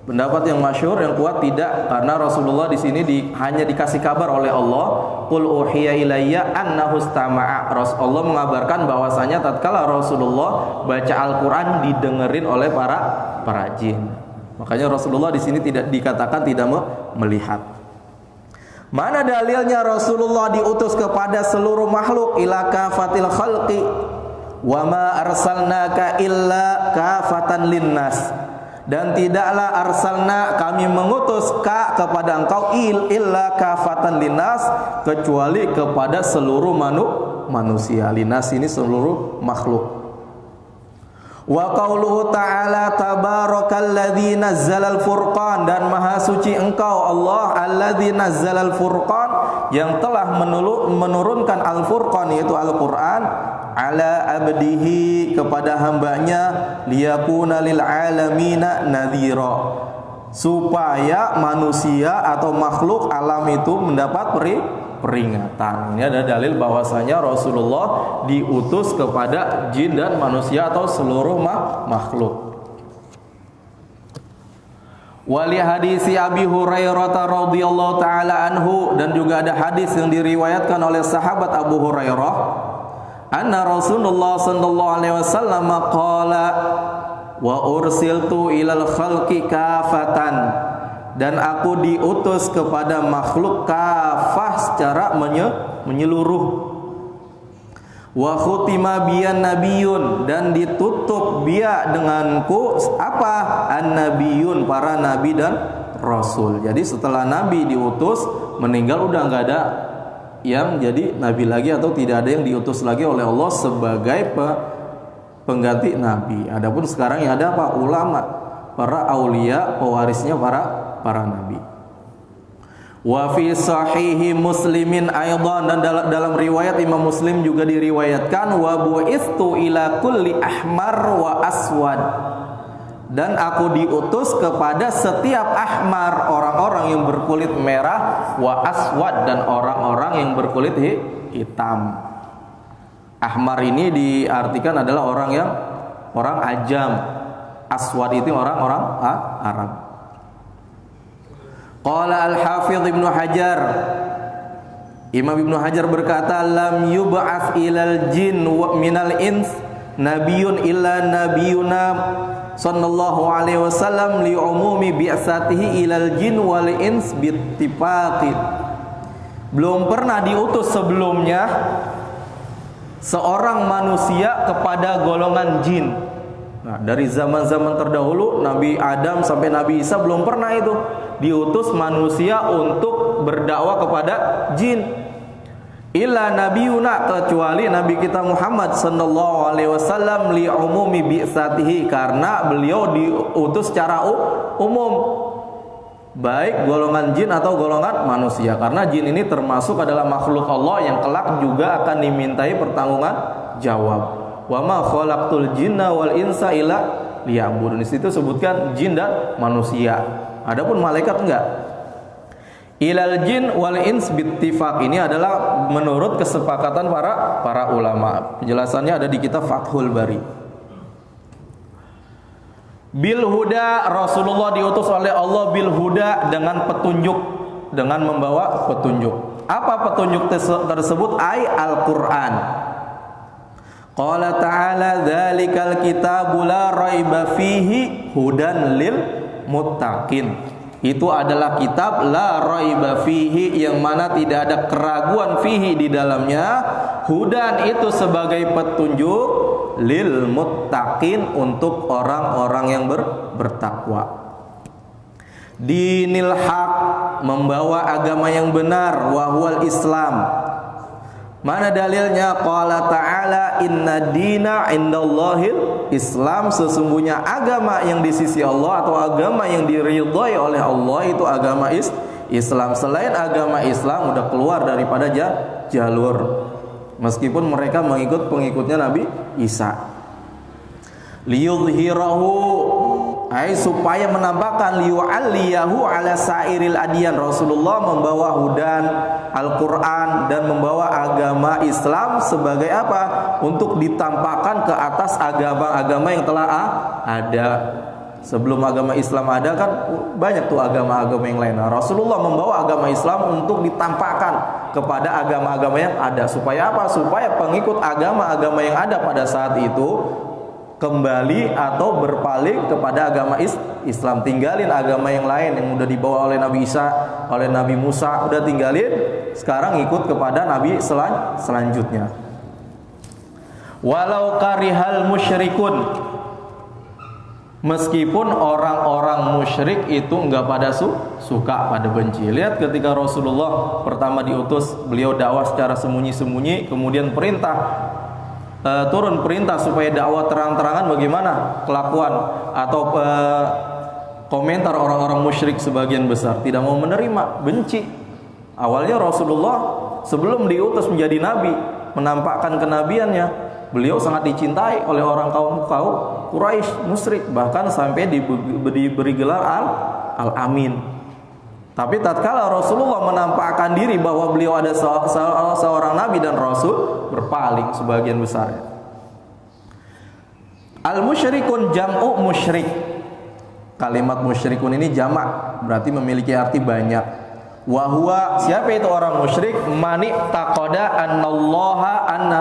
Pendapat yang masyhur, yang kuat, tidak, karena Rasulullah di sini hanya dikasih kabar oleh Allah, qul uhiya ilayya annahu istama'a. Allah mengabarkan bahwasanya tatkala Rasulullah baca Al-Qur'an didengerin oleh para jin. Makanya Rasulullah di sini tidak dikatakan tidak melihat. Mana dalilnya Rasulullah diutus kepada seluruh makhluk, ila kafatil khalqi wa ma arsalnaka illa kafatan linnas, dan tidaklah arsalna, kami mengutus kepada engkau, illa kafatan linnas, kecuali kepada seluruh manusia. Linnas ini seluruh makhluk. Wa qauluhu ta'ala tabarakalladzi nazzalal furqan, dan maha suci engkau Allah alladzi nazzalal furqan, yang telah menurunkan al-furqan, yaitu Al-Qur'an, ala abdihi, kepada hambanya, liyakuna lil alamina nadhira, supaya manusia atau makhluk alam itu mendapat peringatan. Ini ada dalil bahwasanya Rasulullah diutus kepada jin dan manusia atau seluruh makhluk. Wali hadisi Abi Hurairah radhiyallahu taala anhu, dan juga ada hadis yang diriwayatkan oleh sahabat Abu Hurairah, anna Rasulullah sallallahu alaihi wasallam qala wa ursiltu ilal khalqi kafatan, dan aku diutus kepada makhluk kafah, secara menyeluruh. Wa khutima biyan nabiyun, dan ditutup biya denganku apa? An-nabiyun, para nabi dan rasul. Jadi setelah nabi diutus meninggal, udah nggak ada yang jadi nabi lagi, atau tidak ada yang diutus lagi oleh Allah sebagai pengganti nabi. Adapun sekarang yang ada apa? Ulama, para aulia, pewarisnya para nabi. Wa fi sahihi Muslimin aidan, dan dalam riwayat Imam Muslim juga diriwayatkan, wa bu'istu ila kulli ahmar wa aswad, dan aku diutus kepada setiap ahmar, orang-orang yang berkulit merah, wa aswad, dan orang-orang yang berkulit hitam. Ahmar ini diartikan adalah orang ajam, aswad itu orang-orang Arab. Qala al-Hafidh Ibnu Hajar, Imam Ibnu Hajar berkata, lam yub'ats ilal jin minal ins nabiyyun illa nabiyuna sallallahu alaihi wasallam li umumi bi'satihi ilal jin wal ins bittifaqin. Belum pernah diutus sebelumnya seorang manusia kepada golongan jin. Nah, dari zaman-zaman terdahulu Nabi Adam sampai Nabi Isa belum pernah itu diutus manusia untuk berdakwah kepada jin. Illa nabiyuna, kecuali Nabi kita Muhammad sallallahu alaihi wasallam li umumi bi'satihi, karena beliau diutus secara umum, baik golongan jin atau golongan manusia, karena jin ini termasuk adalah makhluk Allah yang kelak juga akan dimintai pertanggungjawaban jawab. Wa ma khalaqtul jinna wal insa illa liya'budun. Di situ sebutkan jin dan manusia. Adapun malaikat enggak. Ilal jin wal ins bittifaq, ini adalah menurut kesepakatan para ulama. Penjelasannya ada di kitab Fathul Bari. Bil huda, Rasulullah diutus oleh Allah bil huda, dengan petunjuk, dengan membawa petunjuk. Apa petunjuk tersebut? Al-Qur'an. Qala ta'ala dzalikal kitabu la raiba fihi hudan lil muttaqin. Itu adalah kitab la raiba fihi, yang mana tidak ada keraguan fihi di dalamnya. Hudan itu sebagai petunjuk, lil muttaqin untuk orang-orang yang bertakwa. Dinil haq, membawa agama yang benar, wa huwal Islam. Mana dalilnya? Qala ta'ala inna dina indallahil Islam, sesungguhnya agama yang di sisi Allah atau agama yang diridhai oleh Allah itu agama Islam. Selain agama Islam udah keluar daripada jalur, meskipun mereka mengikut pengikutnya Nabi Isa. Liyudhhirahu, supaya menampakkan, liyu'alliyahu ala sairil adyan. Rasulullah membawa hudan Al-Quran dan membawa agama Islam sebagai apa? Untuk ditampakkan ke atas agama-agama yang telah ada. Sebelum agama Islam ada kan banyak tuh agama-agama yang lain. Nah, Rasulullah membawa agama Islam untuk ditampakkan kepada agama-agama yang ada. Supaya apa? Supaya pengikut agama-agama yang ada pada saat itu kembali atau berpaling kepada agama Islam, tinggalin agama yang lain yang udah dibawa oleh Nabi Isa, oleh Nabi Musa, udah tinggalin, sekarang ikut kepada Nabi selanjutnya. Walau karihal musyrikun, meskipun orang-orang musyrik itu enggak pada suka, pada benci. Lihat ketika Rasulullah pertama diutus, beliau dakwah secara sembunyi-sembunyi, kemudian turun perintah supaya dakwah terang-terangan. Bagaimana kelakuan atau komentar orang-orang musyrik? Sebagian besar tidak mau menerima, benci. Awalnya Rasulullah sebelum diutus menjadi nabi, menampakkan kenabiannya, beliau sangat dicintai oleh orang kaum Quraisy musyrik, bahkan sampai diberi gelar Al-Amin. Tapi tatkala Rasulullah menampakkan diri bahwa beliau ada seorang nabi dan rasul, berpaling sebagian besarnya. Al-musyrikun jam'u musyrik. Kalimat musyrikun ini jamak, berarti memiliki arti banyak. Wa huwa, siapa itu orang musyrik? Mani taqada anna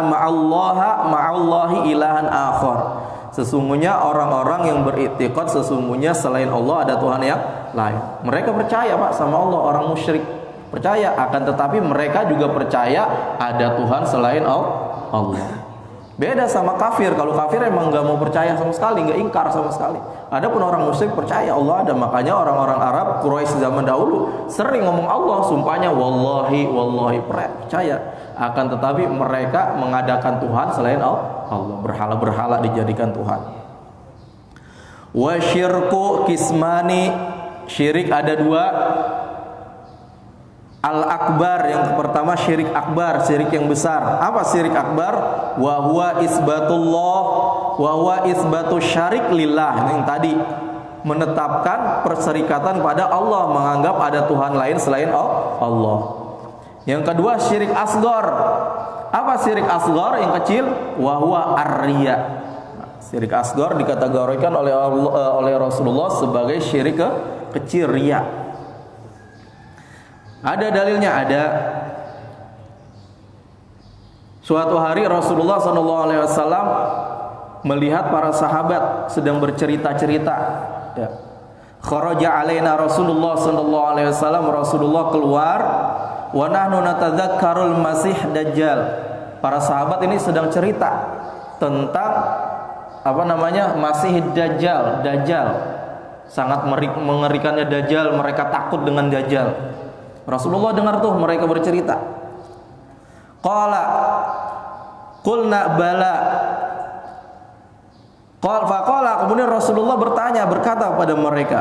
ma'allahi ilahan akhar. Sesungguhnya orang-orang yang beriktikad sesungguhnya selain Allah ada Tuhan yang lain. Mereka percaya Pak sama Allah, orang musyrik percaya, akan tetapi mereka juga percaya ada Tuhan selain Allah. Beda sama kafir. Kalau kafir emang nggak mau percaya sama sekali, nggak ingkar sama sekali. Adapun orang musyrik percaya Allah ada. Makanya orang-orang Arab Quraisy zaman dahulu sering ngomong Allah, sumpahnya wallahi percaya. Akan tetapi mereka mengadakan Tuhan selain Allah, berhala-berhala dijadikan Tuhan. Wa syirku kismani, syirik ada dua. Al-akbar, yang pertama syirik akbar, syirik yang besar. Apa syirik akbar? Wa huwa isbatullah, wa huwa isbatu syarik lillah. Ini yang tadi, menetapkan perserikatan pada Allah, menganggap ada Tuhan lain selain Allah. Yang kedua syirik asghar. Apa syirik asghar? Yang kecil, wa huwa ar-riya. Syirik asghar dikategorikan oleh Rasulullah sebagai syirik kecil, riya. Ada dalilnya, ada. Suatu hari Rasulullah SAW melihat para sahabat sedang bercerita-cerita. Ya. Kharaja alaina Rasulullah sallallahu alaihi wasallam, Rasulullah keluar, wa nahnu natadzakkarul Masih Dajjal. Para sahabat ini sedang cerita tentang Masih Dajjal. Sangat mengerikannya Dajjal, mereka takut dengan Dajjal. Rasulullah dengar tuh mereka bercerita. Qulna bala. Faqala, kemudian Rasulullah berkata kepada mereka,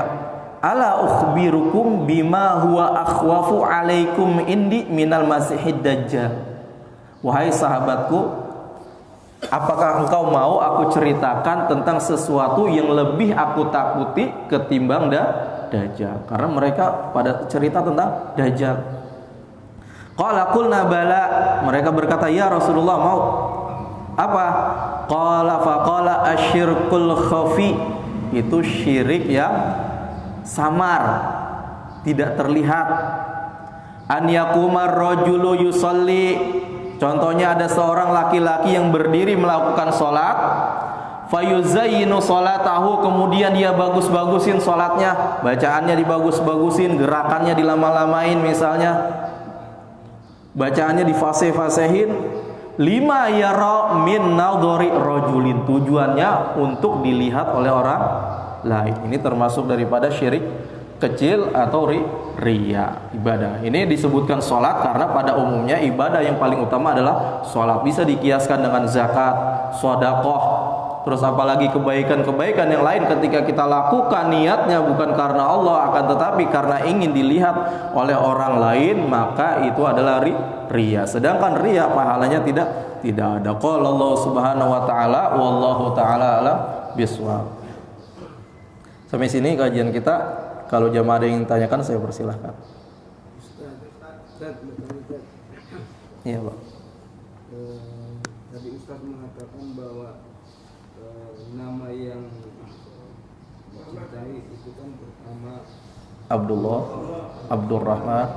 ala ukhbirukum bima huwa akhwafu alaikum indi minal Masihid Dajjal. Wahai sahabatku, apakah engkau mau aku ceritakan tentang sesuatu yang lebih aku takuti ketimbang Dajjal? Karena mereka pada cerita tentang Dajjal. Qulna bala. Mereka berkata, ya Rasulullah, mau. Apa? Faqala asyirkul khafi. Itu syirik yang samar, tidak terlihat. An yaqumar rajulu yusalli. Contohnya ada seorang laki-laki yang berdiri melakukan sholat, fayuzayyinu sholatahu, kemudian dia bagus-bagusin sholatnya, bacaannya dibagus-bagusin, gerakannya dilama-lamain misalnya, bacaannya difasih-fasihin, lima yara min nadhari rajulin, tujuannya untuk dilihat oleh orang lain. Ini termasuk daripada syirik kecil atau riya ibadah. Ini disebutkan sholat karena pada umumnya ibadah yang paling utama adalah sholat. Bisa dikiaskan dengan zakat, sedekah, terus apalagi kebaikan-kebaikan yang lain ketika kita lakukan niatnya bukan karena Allah, akan tetapi karena ingin dilihat oleh orang lain, maka itu adalah riya. Sedangkan riya pahalanya tidak ada. Qala Allah Subhanahu wa taala, wallahu taala alam bisawab. Sampai sini kajian kita. Kalau jamaah ada yang tanyakan, saya persilahkan. Iya, Pak. Tadi Ustaz mengatakan bahwa nama yang dicintai itu kan pertama Abdullah, Abdurrahman,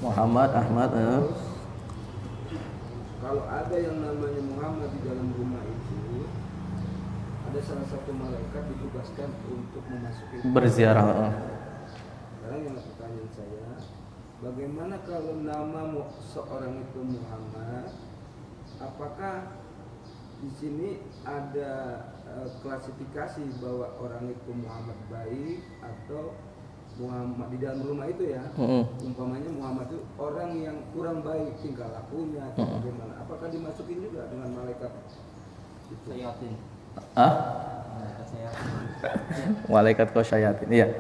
Muhammad, Ahmad. Kalau ada yang namanya Muhammad di dalam rumah itu, ada salah satu malaikat ditugaskan untuk memasuki berziarah. Sekarang yang pertanyaan saya, bagaimana kalau nama seorang itu Muhammad? Apakah di sini ada klasifikasi bahwa orang itu Muhammad baik atau Muhammad di dalam rumah itu ya? Umpamanya Muhammad itu orang yang kurang baik tingkah lakunya atau bagaimana? Apakah dimasukin juga dengan malaikat itu? Malaikat qasyayatin. Iya.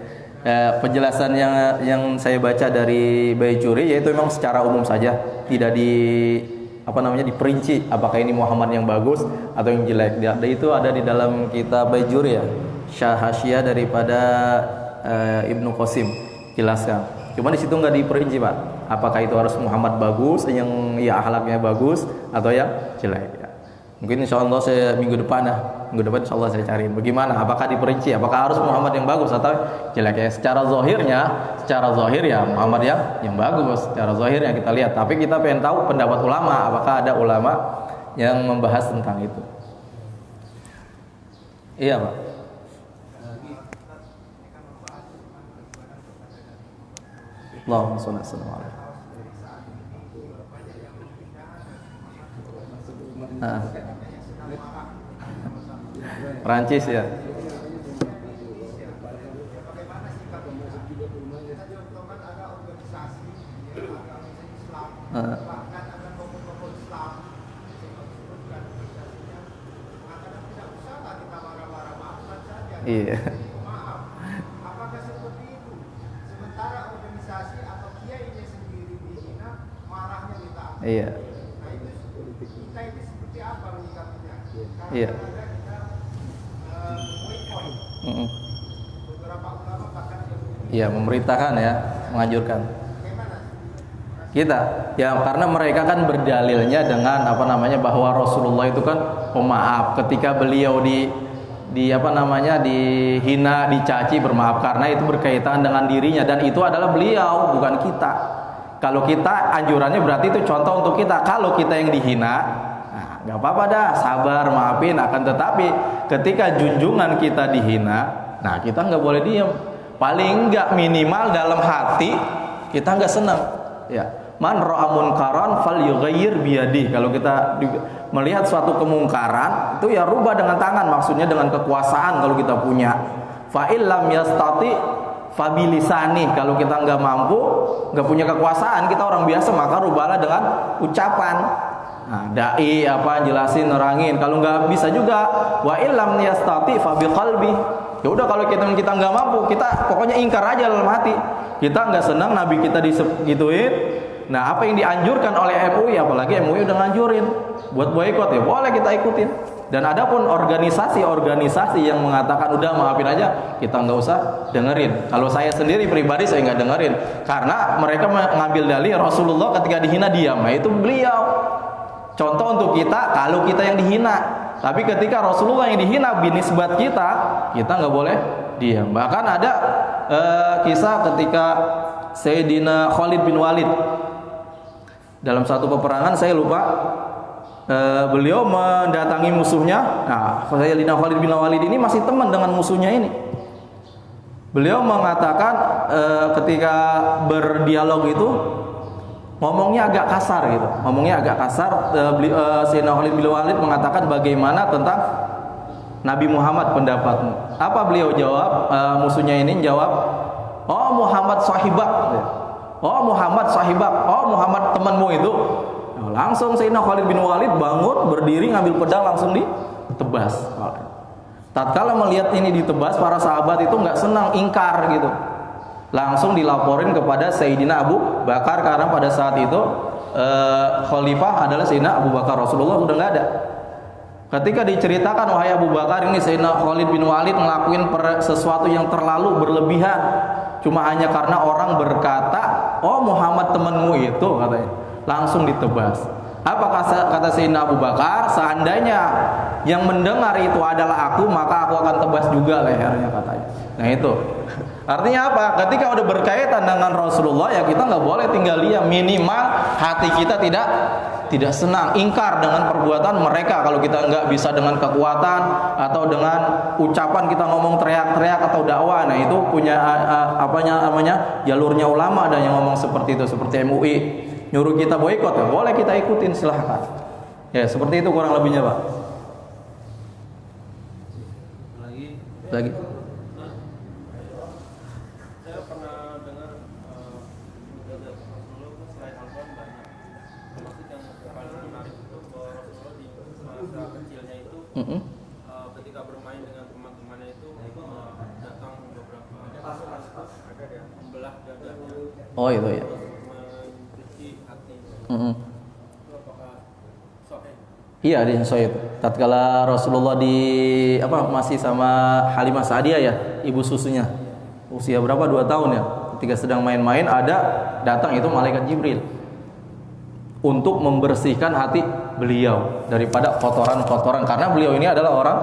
Penjelasan yang saya baca dari Baijuri yaitu memang secara umum saja, tidak diperinci apakah ini Muhammad yang bagus atau yang jelek. Itu ada di dalam kitab Baijuri ya, Syahasyiah daripada Ibnu Qasim jelaskan. Cuma di situ nggak diperinci, Pak. Apakah itu harus Muhammad bagus yang ya akhlaknya bagus atau yang jelek ya. Mungkin insya Allah minggu depan insya Allah saya cariin bagaimana, apakah diperinci, apakah harus Muhammad yang bagus atau jelek ya. Secara zahir ya Muhammad yang bagus, secara zahirnya kita lihat. Tapi kita pengen tahu pendapat ulama, apakah ada ulama yang membahas tentang itu. Iya, Pak. Allahumma shalli ala sayyidina Prancis ya. Iya. Apakah seperti itu? Sementara organisasi atau kiainya sendiri dihina, marahnya kita. Iya. Nah itu kita ini seperti apa menyikapinya? Karena Iya. kita beberapa ulama bahkan Iya, memerintahkan ya, menganjurkan. Kita ya karena mereka kan berdalilnya dengan bahwa Rasulullah itu kan pemaaf ketika beliau dihina, dicaci, bermaaf karena itu berkaitan dengan dirinya dan itu adalah beliau, bukan kita. Kalau kita anjurannya berarti itu contoh untuk kita. Kalau kita yang dihina, nah, nggak apa-apa dah, sabar, maafin. Akan tetapi ketika junjungan kita dihina, nah kita nggak boleh diem. Paling nggak minimal dalam hati kita nggak senang. Ya, man ra'a munkaran falyughayyir biyadihi. Kalau kita melihat suatu kemungkaran, itu ya rubah dengan tangan, maksudnya dengan kekuasaan kalau kita punya. Fa illam yastati fabilisani, kalau kita nggak mampu, nggak punya kekuasaan, kita orang biasa, maka rubahlah dengan ucapan. Nah, dai apa jelasin, nerangin. Kalau nggak bisa juga, wa illam yastati fabiqalbi. Ya udah, kalau kita nggak mampu, kita pokoknya ingkar aja dalam hati. Kita nggak senang Nabi kita digituin. Nah, apa yang dianjurkan oleh MUI, apalagi MUI udah nganjurin buat boikot, ya boleh kita ikutin. Dan ada pun organisasi-organisasi yang mengatakan udah maafin aja, kita nggak usah dengerin. Kalau saya sendiri pribadi saya nggak dengerin, karena mereka mengambil dalih Rasulullah ketika dihina diam. Nah, itu beliau contoh untuk kita kalau kita yang dihina. Tapi ketika Rasulullah yang dihina binisbat kita nggak boleh diam. Bahkan ada kisah ketika Sayyidina Khalid bin Walid dalam satu peperangan, saya lupa, beliau mendatangi musuhnya. Nah, Sayyidina Khalid bin Walid ini masih teman dengan musuhnya ini. Beliau mengatakan ketika berdialog itu ngomongnya agak kasar gitu. Sayyidina Khalid bin Walid mengatakan, bagaimana tentang Nabi Muhammad pendapatmu? Apa beliau jawab? Musuhnya ini jawab, oh Muhammad sahibak. Oh Muhammad sahibak. Oh Muhammad temanmu itu. Langsung Sayyidina Khalid bin Walid bangun, berdiri, ngambil pedang, langsung ditebas. Tatkala melihat ini ditebas, para sahabat itu nggak senang, ingkar gitu. Langsung dilaporin kepada Sayyidina Abu Bakar, karena pada saat itu khalifah adalah Sayyidina Abu Bakar. Rasulullah sudah nggak ada. Ketika diceritakan, wahai Abu Bakar, ini Sayyidina Khalid bin Walid ngelakuin sesuatu yang terlalu berlebihan, cuma hanya karena orang berkata, oh Muhammad temanmu itu, katanya. Langsung ditebas. Apa kata Sayyidina Abu Bakar? Seandainya yang mendengar itu adalah aku, maka aku akan tebas juga lehernya, katanya. Nah itu artinya apa? Ketika udah berkaitan dengan Rasulullah, ya kita nggak boleh tinggal diam. Minimal hati kita tidak senang, ingkar dengan perbuatan mereka. Kalau kita nggak bisa dengan kekuatan atau dengan ucapan kita ngomong teriak-teriak atau dakwah, nah itu punya jalurnya ulama ada yang ngomong seperti itu, seperti MUI nyuruh kita boikot, ya boleh kita ikutin, silahkan. Ya seperti itu kurang lebihnya, Pak. Lagi. Saya pernah dengar Rasulullah selain Al-Quran banyak. Termasuk yang paling menarik itu bahwa Rasulullah di masa kecilnya itu ketika bermain dengan teman-temannya itu datang beberapa pasukan itu membelah dadanya. Oh itu ya. Mencuci hati. Itu apakah sahih? Iya, di sahih. Tatkala Rasulullah masih sama Halimah Sa'diyah ya, ibu susunya. Usia berapa? 2 tahun ya. Ketika sedang main-main, datang itu malaikat Jibril untuk membersihkan hati beliau daripada kotoran-kotoran, karena beliau ini adalah orang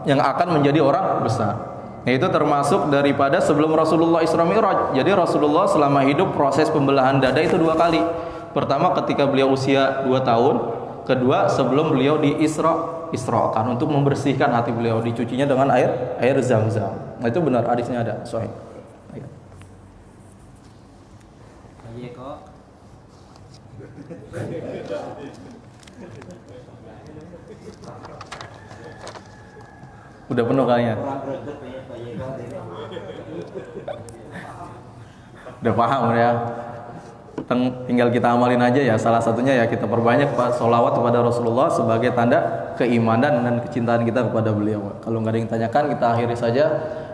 yang akan menjadi orang besar. Nah, itu termasuk daripada sebelum Rasulullah Isra Mi'raj. Jadi Rasulullah selama hidup proses pembelahan dada itu 2 kali. Pertama ketika beliau usia 2 tahun, kedua sebelum beliau diisrakan untuk membersihkan hati beliau, dicucinya dengan air Zam-Zam. Nah, itu benar, hadisnya ada, sahih. Iya kok. Udah penuh kayaknya. Udah paham ya. Tinggal kita amalin aja ya. Salah satunya ya kita perbanyak sholawat kepada Rasulullah sebagai tanda keimanan dan kecintaan kita kepada beliau. Kalau nggak ada yang tanyakan, kita akhiri saja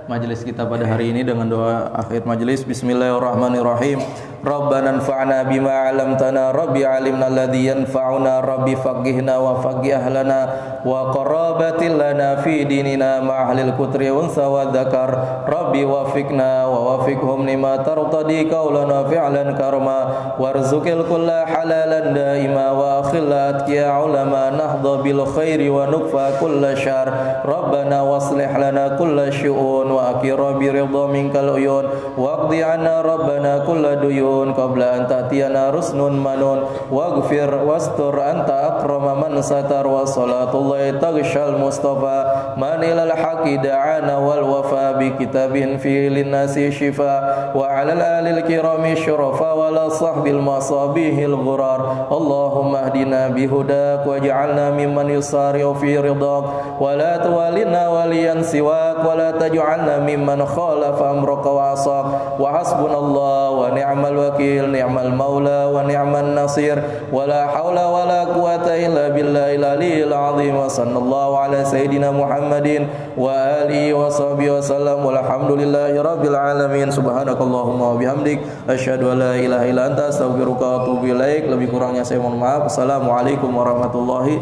majelis kita pada hari ini dengan doa akhir majelis. Bismillahirrahmanirrahim. Rabbana anfa'na bima 'allamtana, Rabbi 'allimna alladhi yanfa'una, Rabbi faqihna wa faqih ahlana wa qarabatil lana fi dinina ma ahlil kutri unsa wa dzakar, Rabbi wafiqna wa wafiqhum lima tartadi qaulana fi'lan karma, warzuqil kulla halalan daima wa akhillat ya ulama nahdha bil khairi wa nukfa kulla syar, Rabbana waslih lana kulla syu'un wa akira bi ridha minkal uyun waqdi 'anna Rabbana kulla duyun khairun qabla an ta'tiyana rusnun manun waghfir wastur anta akrama man satar wa salatullahi taghshal mustafa man ilal haqqi da'ana wal wafa bi kitabin fi linnasi shifa wa 'alal alil kirami syurafa wa la sahbil masabihil ghurar Allahumma hdina bihudak waj'alna mimman yusari'u fi ridak wa la tuwalina waliyan siwak wa la taj'alna mimman khalafa amraka wa asak wa hasbunallah wa ni'mal wakil ni'mal maula wa ni'man nasir wa la hawla wa la quwata illa billahil aliyyil azim wa sallallahu ala sayyidina Muhammadin wa alihi wa sahbihi wa sallam walhamdulillahi rabbil alamin subhanakallahumma wa bihamdik asyhadu an la ilaha illa anta astaghfiruka wa atubu ilaik. Lebih kurangnya saya mohon maaf. Assalamualaikum warahmatullahi